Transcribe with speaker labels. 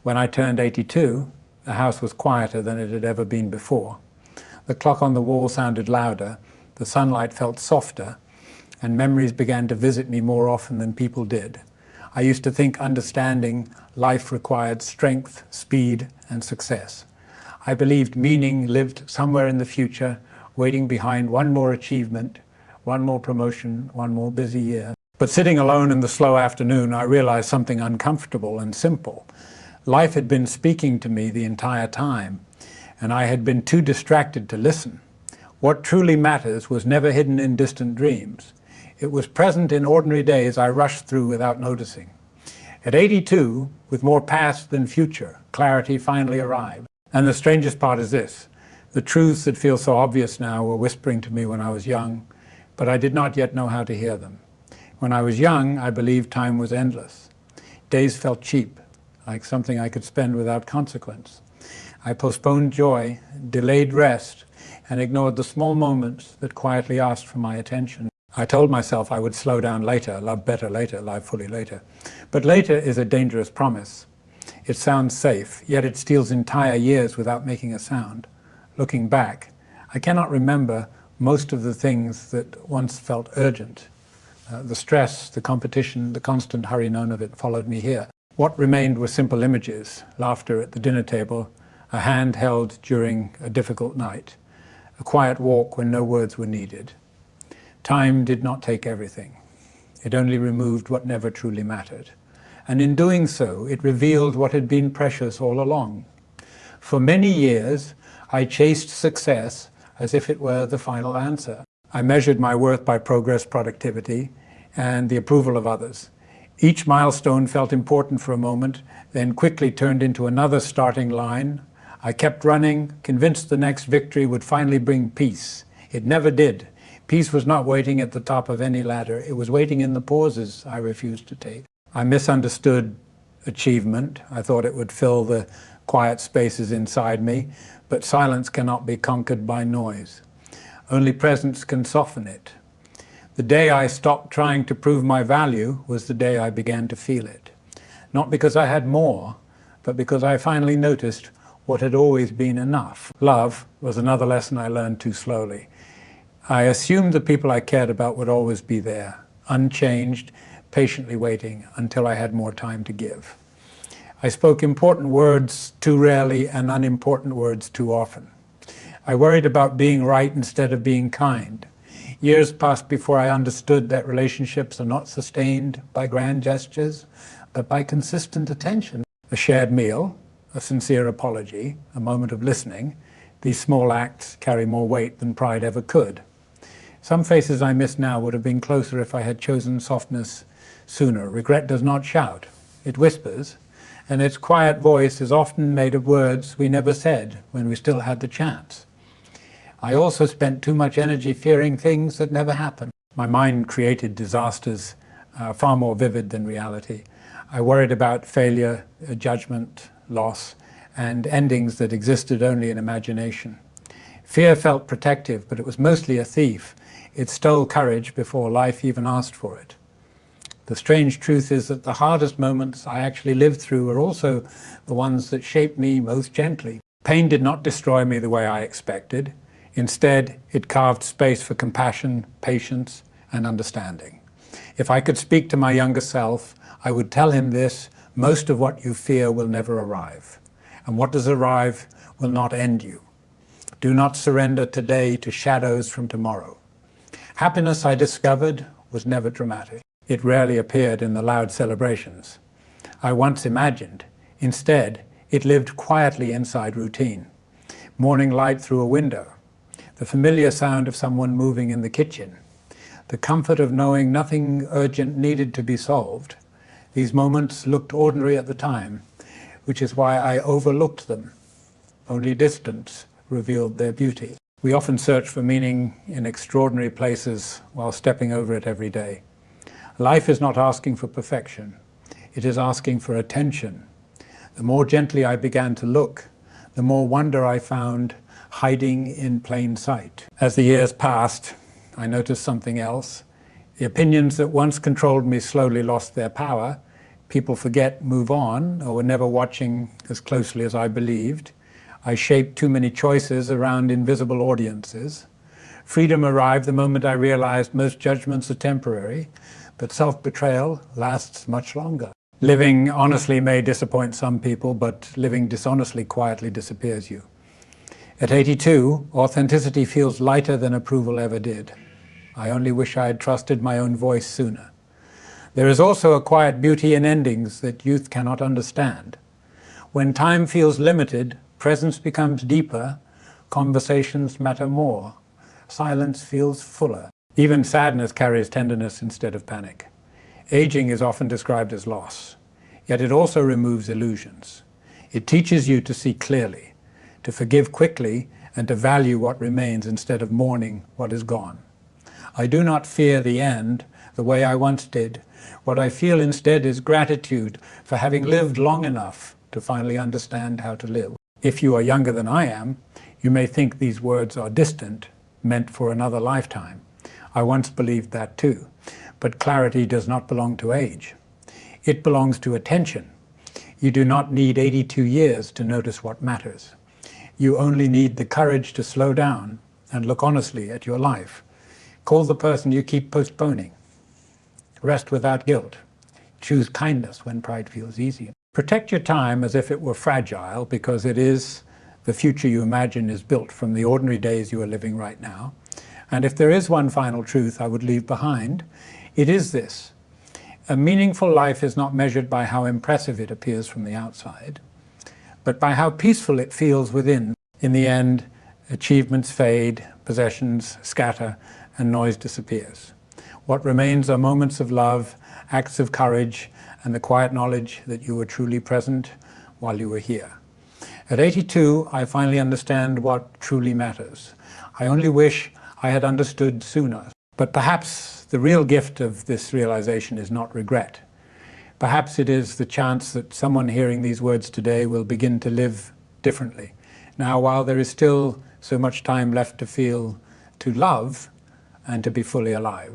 Speaker 1: When I turned 82, the house was quieter than it had ever been before. The clock on the wall sounded louder, the sunlight felt softer, and memories began to visit me more often than people did. I used to think understanding life required strength, speed, and success. I believed meaning lived somewhere in the future, waiting behind one more achievement, one more promotion, one more busy year. But sitting alone in the slow afternoon, I realized something uncomfortable and simple. Life had been speaking to me the entire time, and I had been too distracted to listen. What truly matters was never hidden in distant dreams. It was present in ordinary days I rushed through without noticing. At 82, with more past than future, clarity finally arrived. And the strangest part is this: the truths that feel so obvious now were whispering to me when I was young, but I did not yet know how to hear them. When I was young, I believed time was endless. Days felt cheap, like something I could spend without consequence. I postponed joy, delayed rest, and ignored the small moments that quietly asked for my attention. I told myself I would slow down later, love better later, live fully later. But later is a dangerous promise. It sounds safe, yet it steals entire years without making a sound. Looking back, I cannot remember most of the things that once felt urgent. The stress, the competition, the constant hurry, none of it followed me here. What remained were simple images: laughter at the dinner table, a hand held during a difficult night, a quiet walk when no words were needed. Time did not take everything. It only removed what never truly mattered. And in doing so, it revealed what had been precious all along. For many years, I chased success as if it were the final answer. I measured my worth by progress, productivity, and the approval of others. Each milestone felt important for a moment, then quickly turned into another starting line. I kept running, convinced the next victory would finally bring peace. It never did. Peace was not waiting at the top of any ladder. It was waiting in the pauses I refused to take. I misunderstood achievement. I thought it would fill the quiet spaces inside me, but silence cannot be conquered by noise. Only presence can soften it. The day I stopped trying to prove my value was the day I began to feel it. Not because I had more, but because I finally noticed what had always been enough. Love was another lesson I learned too slowly. I assumed the people I cared about would always be there, unchanged, patiently waiting until I had more time to give. I spoke important words too rarely and unimportant words too often. I worried about being right instead of being kind. Years passed before I understood that relationships are not sustained by grand gestures, but by consistent attention. A shared meal, a sincere apology, a moment of listening, these small acts carry more weight than pride ever could. Some faces I miss now would have been closer if I had chosen softness sooner. Regret does not shout, it whispers, and its quiet voice is often made of words we never said when we still had the chance. I also spent too much energy fearing things that never happened. My mind created disasters far more vivid than reality. I worried about failure, judgment, loss, and endings that existed only in imagination. Fear felt protective, but it was mostly a thief. It stole courage before life even asked for it. The strange truth is that the hardest moments I actually lived through were also the ones that shaped me most gently. Pain did not destroy me the way I expected. Instead, it carved space for compassion, patience, and understanding. If I could speak to my younger self, I would tell him this: most of what you fear will never arrive, and what does arrive will not end you. Do not surrender today to shadows from tomorrow. Happiness, I discovered, was never dramatic. It rarely appeared in the loud celebrations I once imagined. Instead, it lived quietly inside routine. Morning light through a window, the familiar sound of someone moving in the kitchen, the comfort of knowing nothing urgent needed to be solved. These moments looked ordinary at the time, which is why I overlooked them. Only distance revealed their beauty. We often search for meaning in extraordinary places while stepping over it every day. Life is not asking for perfection. It is asking for attention. The more gently I began to look, the more wonder I found hiding in plain sight. As the years passed, I noticed something else. The opinions that once controlled me slowly lost their power. People forget, move on, or were never watching as closely as I believed. I shaped too many choices around invisible audiences. Freedom arrived the moment I realized most judgments are temporary, but self-betrayal lasts much longer. Living honestly may disappoint some people, but living dishonestly quietly disappears you. At 82, authenticity feels lighter than approval ever did. I only wish I had trusted my own voice sooner. There is also a quiet beauty in endings that youth cannot understand. When time feels limited, presence becomes deeper, conversations matter more, silence feels fuller. Even sadness carries tenderness instead of panic. Aging is often described as loss, yet it also removes illusions. It teaches you to see clearly, to forgive quickly, and to value what remains instead of mourning what is gone. I do not fear the end the way I once did. What I feel instead is gratitude for having lived long enough to finally understand how to live. If you are younger than I am, you may think these words are distant, meant for another lifetime. I once believed that too. But clarity does not belong to age. It belongs to attention. You do not need 82 years to notice what matters. You only need the courage to slow down and look honestly at your life. Call the person you keep postponing. Rest without guilt. Choose kindness when pride feels easier. Protect your time as if it were fragile, because it is. The future you imagine is built from the ordinary days you are living right now. And if there is one final truth I would leave behind, it is this: a meaningful life is not measured by how impressive it appears from the outside, but by how peaceful it feels within. In the end, achievements fade, possessions scatter, and noise disappears. What remains are moments of love, acts of courage, and the quiet knowledge that you were truly present while you were here. At 82, I finally understand what truly matters. I only wish I had understood sooner. But perhaps the real gift of this realization is not regret. Perhaps it is the chance that someone hearing these words today will begin to live differently. Now, while there is still so much time left to feel, to love, and to be fully alive.